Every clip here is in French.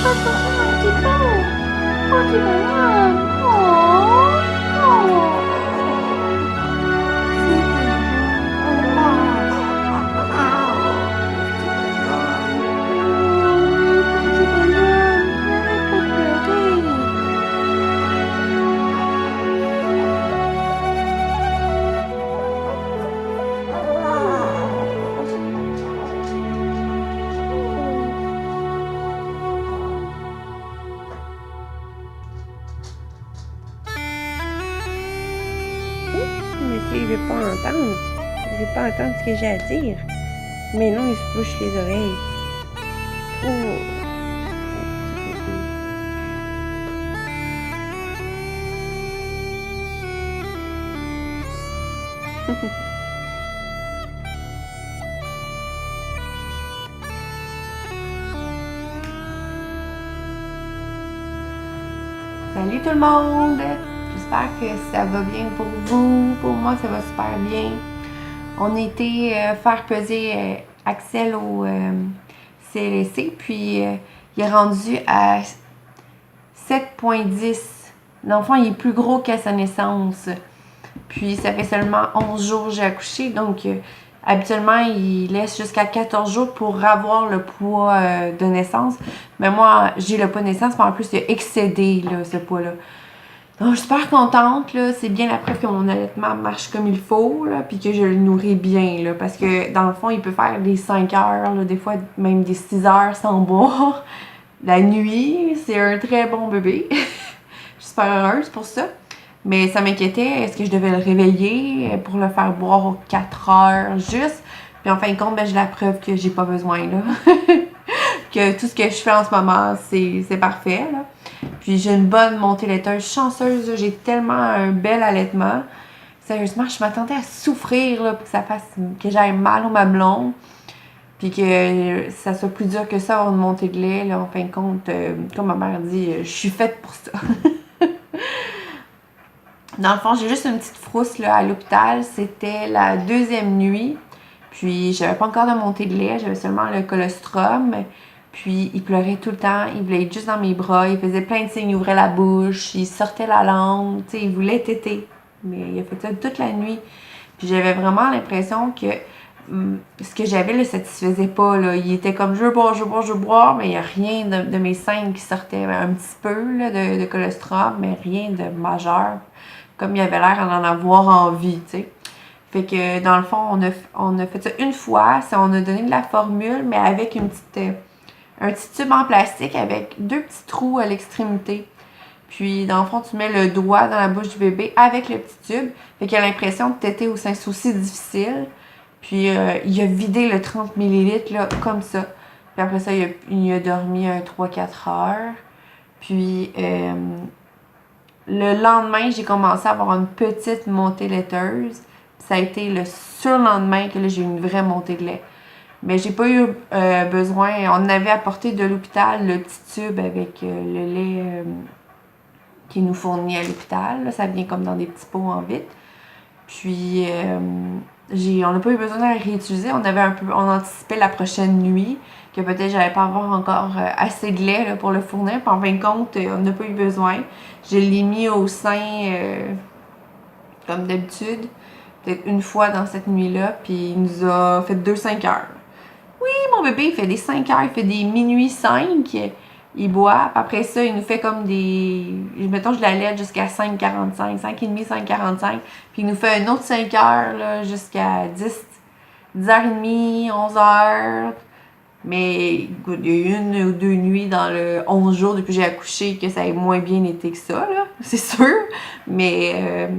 pas trop un petit peu. Oh, tu malade. Oh, oh. C'est petit bonhomme. Arrête pas de pleurer. Monsieur, il veut pas entendre. Il veut pas entendre ce que j'ai à dire. Mais non, il se bouche les oreilles. Oh. Salut tout le monde! J'espère que ça va bien pour vous. Pour moi, ça va super bien. On était faire peser Axel au CLSC, puis il est rendu à 7,10. L'enfant, il est plus gros qu'à sa naissance. Puis ça fait seulement 11 jours que j'ai accouché, donc habituellement, il laisse jusqu'à 14 jours pour avoir le poids de naissance. Mais moi, j'ai le poids de naissance, mais en plus, il a excédé là, ce poids-là. Donc, je suis super contente, là. C'est bien la preuve que mon allaitement marche comme il faut, là, puis que je le nourris bien, là. Parce que, dans le fond, il peut faire des 5 heures, là, des fois même des 6 heures sans boire. La nuit, c'est un très bon bébé. Je suis super heureuse pour ça. Mais ça m'inquiétait, est-ce que je devais le réveiller pour le faire boire 4 heures juste? Puis en fin de compte, ben, j'ai la preuve que j'ai pas besoin, là. Que tout ce que je fais en ce moment, c'est parfait, là. Puis j'ai une bonne montée laiteuse, chanceuse, j'ai tellement un bel allaitement. Sérieusement, je m'attendais à souffrir, là, pour que ça fasse, que j'aille mal au mamelon. Puis que ça soit plus dur que ça avoir une montée de lait, là. En fin de compte, comme ma mère dit, je suis faite pour ça. Dans le fond, j'ai juste une petite frousse là, à l'hôpital. C'était la 2e nuit. Puis, j'avais pas encore de montée de lait. J'avais seulement le colostrum. Puis, il pleurait tout le temps. Il voulait être juste dans mes bras. Il faisait plein de signes. Il ouvrait la bouche. Il sortait la langue. Tu sais, il voulait téter. Mais il a fait ça toute la nuit. Puis, j'avais vraiment l'impression que ce que j'avais ne le satisfaisait pas. Là. Il était comme je veux boire, je veux boire, je veux boire. Mais il n'y a rien de mes seins qui sortait. Un petit peu là, de colostrum, mais rien de majeur. Comme il avait l'air d'en avoir envie, tu sais. Fait que, dans le fond, on a fait ça une fois. On a donné de la formule, mais avec un petit tube en plastique avec 2 petits trous à l'extrémité. Puis, dans le fond, tu mets le doigt dans la bouche du bébé avec le petit tube. Fait qu'il a l'impression de téter au sein, c'est aussi difficile. Puis, il a vidé le 30 ml, là, comme ça. Puis après ça, il a dormi 3-4 heures. Puis, le lendemain, j'ai commencé à avoir une petite montée laiteuse. Ça a été le surlendemain que là, j'ai eu une vraie montée de lait. Mais j'ai pas eu besoin. On avait apporté de l'hôpital le petit tube avec le lait qui nous fournit à l'hôpital. Ça vient comme dans des petits pots en vitre. Puis, on n'a pas eu besoin de la réutiliser. On anticipait la prochaine nuit, que peut-être j'allais pas avoir encore assez de lait là, pour le fournir. Puis en fin de compte, on n'a pas eu besoin. Je l'ai mis au sein comme d'habitude, peut-être une fois dans cette nuit-là, puis il nous a fait 2-5 heures. Oui, mon bébé, il fait des 5 heures, il fait des minuit 5, il boit, puis après ça, il nous fait comme des... Mettons, je l'allaite jusqu'à 5,45, 5,5, 5,45, puis il nous fait un autre 5 heures, là, jusqu'à 10h30, 11h. Mais écoute, il y a eu 1 ou 2 nuits dans le 11 jours depuis que j'ai accouché que ça a moins bien été que ça, là, c'est sûr. Mais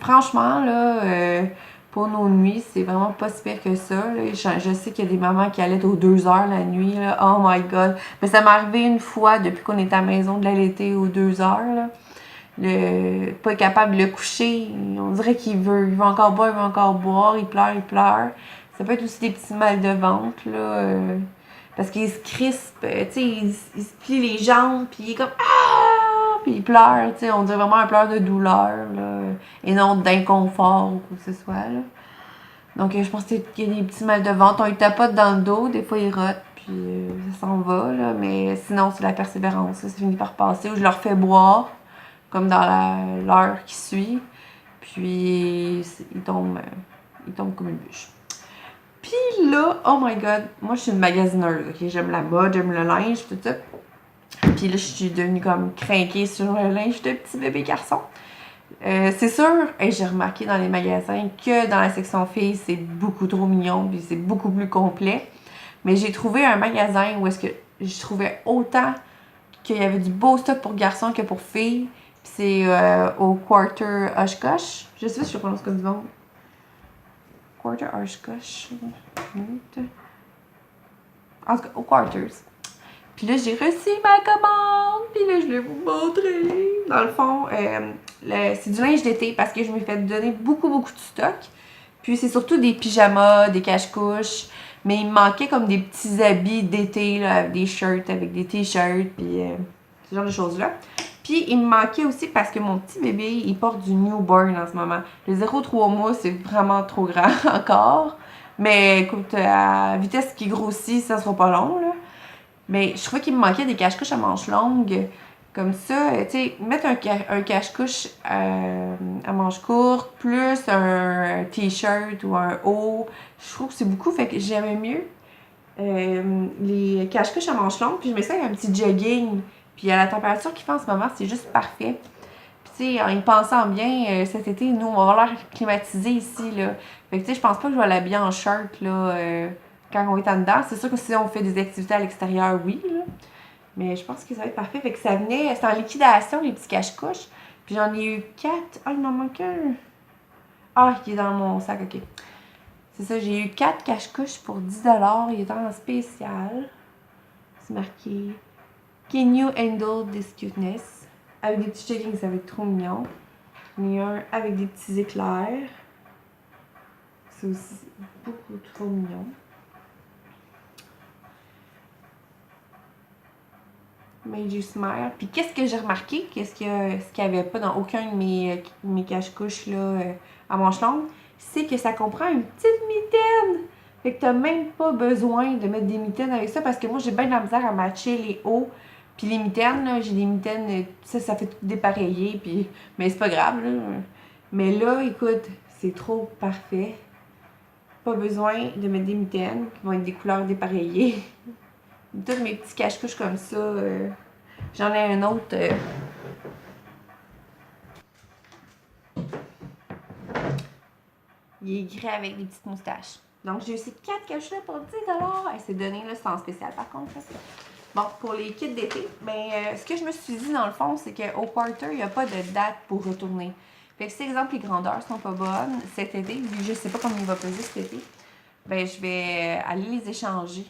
franchement, là, pour nos nuits, c'est vraiment pas si pire que ça. Là. Je sais qu'il y a des mamans qui allaitent aux 2 heures la nuit. Là. Oh my god. Mais ça m'est arrivé une fois depuis qu'on est à la maison de l'allaiter aux 2 heures. Là. Pas capable de le coucher. On dirait qu'il veut encore boire, il veut encore boire. Il pleure, il pleure. Ça peut être aussi des petits mal de ventre, là. Parce qu'il se crispe, tu sais, il se plie les jambes, puis il est comme ah, puis il pleure, tu sais, on dirait vraiment un pleur de douleur, là, et non d'inconfort ou quoi que ce soit, là. Donc, je pense qu'il y a des petits mal de ventre, on lui tapote dans le dos, des fois il rote, puis puis ça s'en va, là. Mais sinon, c'est la persévérance, là, ça finit par passer. Ou je leur fais boire, comme dans l'heure qui suit. Puis ils tombent comme une bûche. Puis là, oh my god, moi je suis une magasineuse, ok? J'aime la mode, j'aime le linge, tout ça. Puis là, je suis devenue comme crinquée sur le linge de petit bébé garçon. C'est sûr, et j'ai remarqué dans les magasins que dans la section filles, c'est beaucoup trop mignon, puis c'est beaucoup plus complet. Mais j'ai trouvé un magasin où est-ce que je trouvais autant qu'il y avait du beau stock pour garçons que pour filles. Puis c'est au Quarter Oshkosh. Je sais pas si je prononce comme du monde. Quarter Oshkosh. En tout cas, au Quarters. Puis là, j'ai reçu ma commande. Puis là, je vais vous montrer. Dans le fond, c'est du linge d'été parce que je me fais donner beaucoup de stock. Puis c'est surtout des pyjamas, des cache-couches. Mais il me manquait comme des petits habits d'été, là, avec des shirts, avec des t-shirts, puis ce genre de choses-là. Puis il me manquait aussi parce que mon petit bébé, il porte du newborn en ce moment. Le 0,3 mois, c'est vraiment trop grand encore. Mais écoute, à la vitesse qui grossit, ça sera pas long, là. Mais je trouvais qu'il me manquait des cache-couches à manches longues. Comme ça, tu sais, mettre un cache-couche à manches courtes, plus un t-shirt ou un haut, je trouve que c'est beaucoup, fait que j'aimais mieux les cache-couches à manches longues, puis je mets ça avec un petit jogging. Puis à la température qu'il fait en ce moment, c'est juste parfait. Puis tu sais, en y pensant bien, cet été, nous, on va avoir l'air climatisé ici, là. Fait que tu sais, je pense pas que je vais l'habiller en shirt, là, quand on est en dedans. C'est sûr que si on fait des activités à l'extérieur, oui, là. Mais je pense que ça va être parfait. Fait que ça venait, c'était en liquidation, les petits cache-couches. Puis j'en ai eu 4. Ah, il m'en manque un. Ah, il est dans mon sac, ok. C'est ça, j'ai eu 4 cache-couches pour 10$. Il est en spécial. C'est marqué Can you handle this cuteness? Avec des petits joggings, ça va être trop mignon. J'en ai un avec des petits éclairs. C'est aussi beaucoup trop mignon. Made you smile. Puis qu'est-ce que j'ai remarqué? Ce qu'il n'y avait pas dans aucun de mes cache-couches là, à manches longues? C'est que ça comprend une petite mitaine. Fait que t'as même pas besoin de mettre des mitaines avec ça parce que moi j'ai bien de la misère à matcher les hauts. Puis les mitaines, là, j'ai des mitaines, ça fait tout dépareiller. Puis, mais c'est pas grave, là. Mais là, écoute, c'est trop parfait. Pas besoin de mettre des mitaines qui vont être des couleurs dépareillées. Tous mes petits cache-couches comme ça. J'en ai un autre. Il est gris avec des petites moustaches. Donc, j'ai aussi 4 cache-couches pour 10$. C'est donné, là, c'est en spécial par contre. Bon, pour les kits d'été, ben, ce que je me suis dit dans le fond, c'est qu'au Quarter, il n'y a pas de date pour retourner. Fait que si, exemple, les grandeurs sont pas bonnes cet été, vu que je sais pas combien il va peser cet été, ben, je vais aller les échanger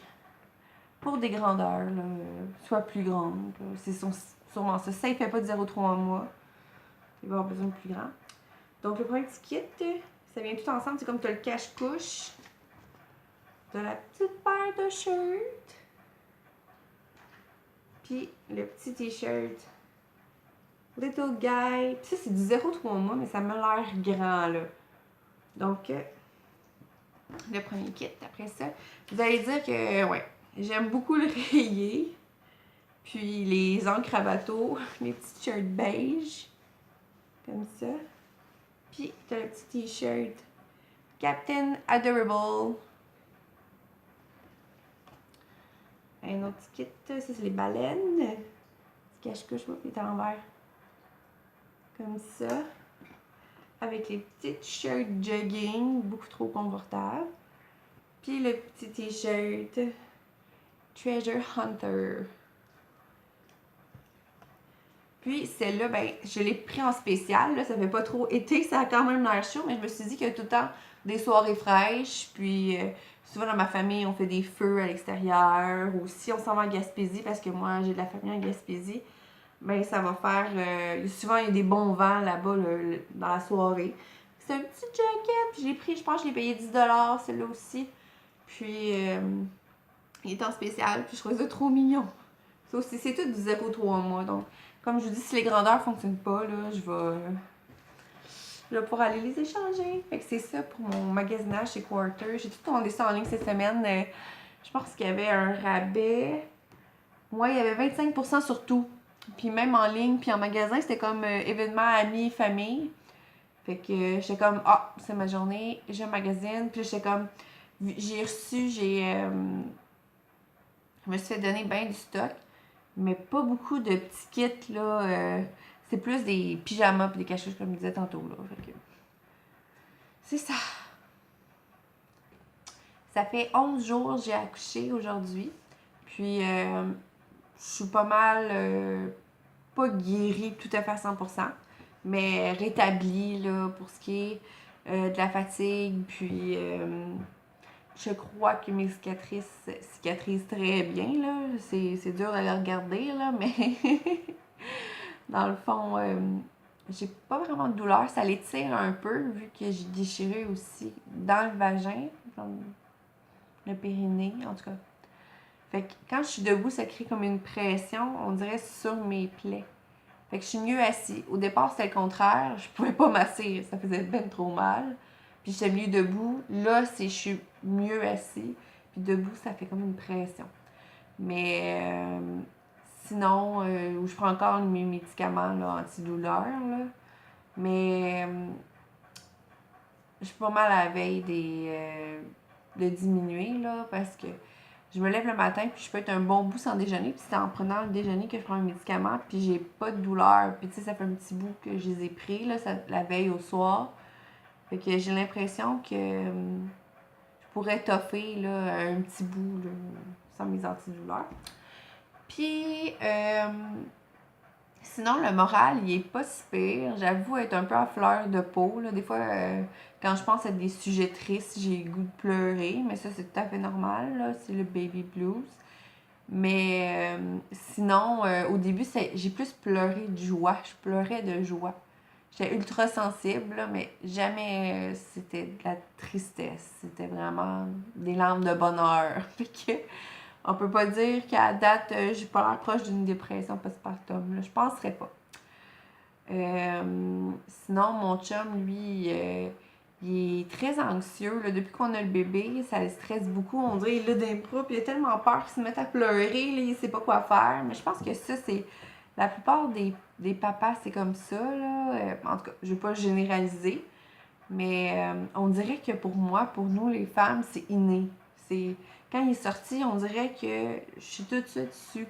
pour des grandeurs, là, soit plus grandes. C'est sûrement ça. Ça, il fait pas de 0,3 mois. Il va avoir besoin de plus grand. Donc, le premier petit kit, ça vient tout ensemble. C'est comme tu as le cache-couche. Tu as la petite paire de shirts. Puis, le petit t-shirt. Little guy. Puis ça, c'est du 0,3 mois, mais ça m'a l'air grand, là. Donc, le premier kit. Après ça, vous allez dire que, ouais, j'aime beaucoup le rayé. Puis les encres à bateau, les petits shirts beige, comme ça. Puis t'as le petit t-shirt Captain Adorable. Un autre petit kit, ça c'est les baleines. Petit cache-couche, il est à l'envers. Comme ça. Avec les petits shirts jogging, beaucoup trop confortables. Puis le petit t-shirt Treasure Hunter. Puis celle-là, ben, je l'ai pris en spécial. Là, ça fait pas trop été, ça a quand même l'air chaud, mais je me suis dit qu'il y a tout le temps des soirées fraîches. Puis souvent dans ma famille, on fait des feux à l'extérieur. Ou si on s'en va en Gaspésie, parce que moi j'ai de la famille en Gaspésie, ben ça va faire. Souvent il y a des bons vents là-bas dans la soirée. C'est un petit jacket. J'ai pris, je pense que je l'ai payé 10$, celui-là aussi. Puis il est en spécial. Puis je trouvais ça trop mignon. Ça aussi, c'est tout du 0,3 mois. Donc, comme je vous dis, si les grandeurs fonctionnent pas, là, je vais pouvoir aller les échanger. Fait que c'est ça pour mon magasinage chez Quarter. J'ai tout commandé ça en ligne cette semaine. Je pense qu'il y avait un rabais. Ouais, il y avait 25% sur tout. Puis même en ligne, puis en magasin, c'était comme événement amis, famille. Fait que j'étais comme, ah, c'est ma journée, j'ai un magazine. Puis j'étais comme, j'ai reçu, je me suis fait donner bien du stock, mais pas beaucoup de petits kits, là. C'est plus des pyjamas puis des cache comme je disais tantôt, là. Fait que c'est ça. Ça fait 11 jours que j'ai accouché aujourd'hui. Puis, je suis pas mal, pas guérie tout à fait à 100%, mais rétablie, là, pour ce qui est de la fatigue. Puis, je crois que mes cicatrices cicatrisent très bien, là. C'est dur à les regarder, là, mais dans le fond, j'ai pas vraiment de douleur. Ça l'étire un peu, vu que j'ai déchiré aussi dans le vagin, dans le périnée, en tout cas. Fait que quand je suis debout, ça crée comme une pression, on dirait, sur mes plaies. Fait que je suis mieux assis. Au départ, c'était le contraire. Je pouvais pas m'asseoir, ça faisait ben trop mal. Puis j'étais mieux debout. Là, je suis mieux assis. Puis debout, ça fait comme une pression. Mais sinon, je prends encore mes médicaments là, antidouleurs. Là. Mais je suis pas mal à la veille de diminuer là, parce que je me lève le matin puis je peux être un bon bout sans déjeuner. Puis c'est en prenant le déjeuner que je prends un médicament puis j'ai pas de douleur. Puis tu sais, ça fait un petit bout que je les ai pris là, la veille au soir. Fait que j'ai l'impression que je pourrais toffer là, un petit bout là, sans mes antidouleurs. Puis sinon, le moral, il est pas si pire. J'avoue être un peu à fleur de peau. Là. Des fois, quand je pense à des sujets tristes, j'ai le goût de pleurer. Mais ça, c'est tout à fait normal. Là. C'est le baby blues. Mais sinon, au début, j'ai plus pleuré de joie. Je pleurais de joie. J'étais ultra sensible, là, mais jamais c'était de la tristesse. C'était vraiment des larmes de bonheur. Fait que on peut pas dire qu'à date, j'ai pas l'air proche d'une dépression postpartum. Là. Je penserais pas. Sinon, mon chum, lui, il est très anxieux. Là. Depuis qu'on a le bébé, ça le stresse beaucoup. On dirait qu'il a des bras, puis il a tellement peur qu'il se mette à pleurer. Là, il sait pas quoi faire. Mais je pense que ça, c'est... La plupart des papas, c'est comme ça. Là. En tout cas, je vais pas généraliser. Mais on dirait que pour moi, pour nous, les femmes, c'est inné. C'est... Quand il est sorti, on dirait que je suis tout de suite su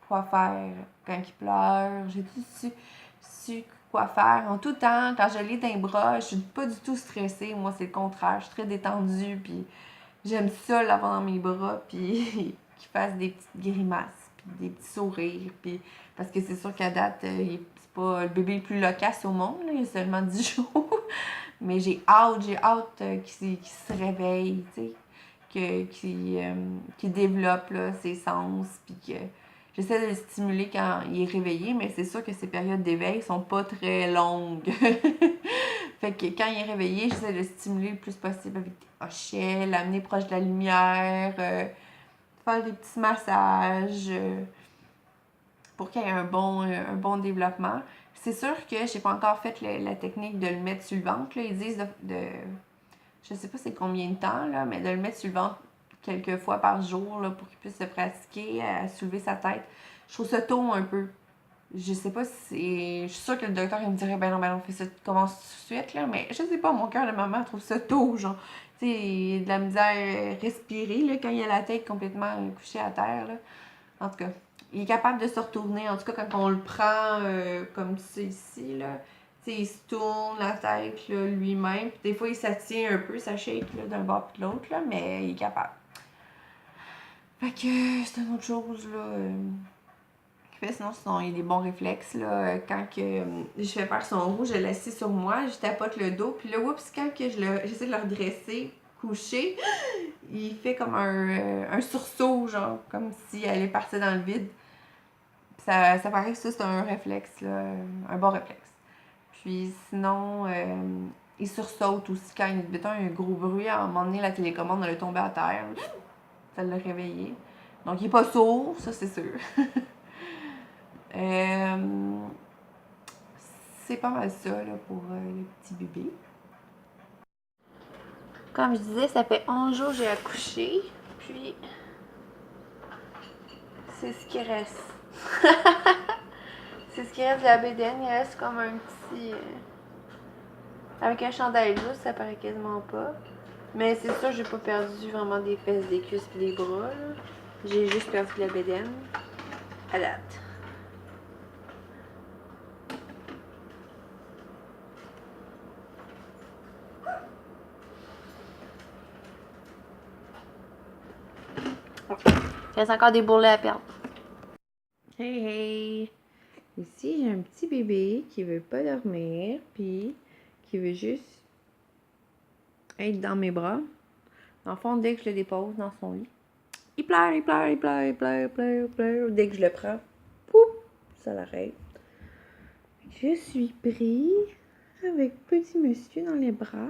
quoi faire quand il pleure. J'ai tout de suite su quoi faire. En tout temps, quand je l'ai dans les bras, je suis pas du tout stressée. Moi, c'est le contraire. Je suis très détendue. Puis j'aime ça l'avoir dans mes bras. Puis qu'il fasse des petites grimaces. Puis des petits sourires. Puis, parce que c'est sûr qu'à date, c'est pas le bébé le plus loquace au monde. Là, il a seulement 10 jours. Mais j'ai hâte qu'il se réveille. Tu sais. Qui développe là, ses sens, puis que j'essaie de le stimuler quand il est réveillé, mais c'est sûr que ces périodes d'éveil sont pas très longues. Fait que quand il est réveillé, j'essaie de le stimuler le plus possible avec des hochets, l'amener proche de la lumière, faire des petits massages pour qu'il y ait un bon développement. C'est sûr que j'ai pas encore fait la technique de le mettre sur le ventre. Là. Ils disent je sais pas c'est combien de temps, là, mais de le mettre sur le ventre quelques fois par jour là, pour qu'il puisse se pratiquer à soulever sa tête. Je trouve ça tôt un peu. Je sais pas si je suis sûre que le docteur il me dirait ben non, fais ça, commence tout de suite, là, mais je sais pas, mon cœur de maman trouve ça tôt, genre. Tu sais, de la misère à respirer là, quand il a la tête complètement couchée à terre. Là. En tout cas, il est capable de se retourner, en tout cas quand on le prend comme tu sais ici, là. T'sais, il se tourne la tête là, lui-même. Puis des fois, il s'attient un peu, ça shake d'un bord puis de l'autre, là, mais il est capable. Fait que c'est une autre chose, là. Qu'il fait, sinon, il a des bons réflexes, là. Quand que, je fais faire son roux, je l'assis sur moi, je tapote le dos. Puis là, oups, quand que j'essaie de le redresser, coucher, il fait comme un sursaut, genre, comme s'il allait partir dans le vide. Ça paraît que ça, c'est un réflexe, là, un bon réflexe. Puis sinon, il sursaute aussi quand il y a un gros bruit. À un moment donné, la télécommande, elle est tombée à terre. Ça l'a réveillé. Donc, il n'est pas sourd, ça, c'est sûr. C'est pas mal ça là, pour le petit bébé. Comme je disais, ça fait 11 jours que j'ai accouché. Puis, c'est ce qui reste. C'est ce qui reste de la bédaine. Il reste comme un petit... Avec un chandail lousse, ça paraît quasiment pas. Mais c'est sûr, j'ai pas perdu vraiment des fesses, des cuisses et des bras. J'ai juste perdu de la bédaine. À date. Il reste encore des bourrelets à perdre. Hey hey! Ici, j'ai un petit bébé qui veut pas dormir, puis qui veut juste être dans mes bras. Dans le fond, dès que je le dépose dans son lit, il pleure, il pleure, il pleure, il pleure, il pleure, il pleure. Dès que je le prends, pouf, ça l'arrête. Je suis pris avec petit monsieur dans les bras.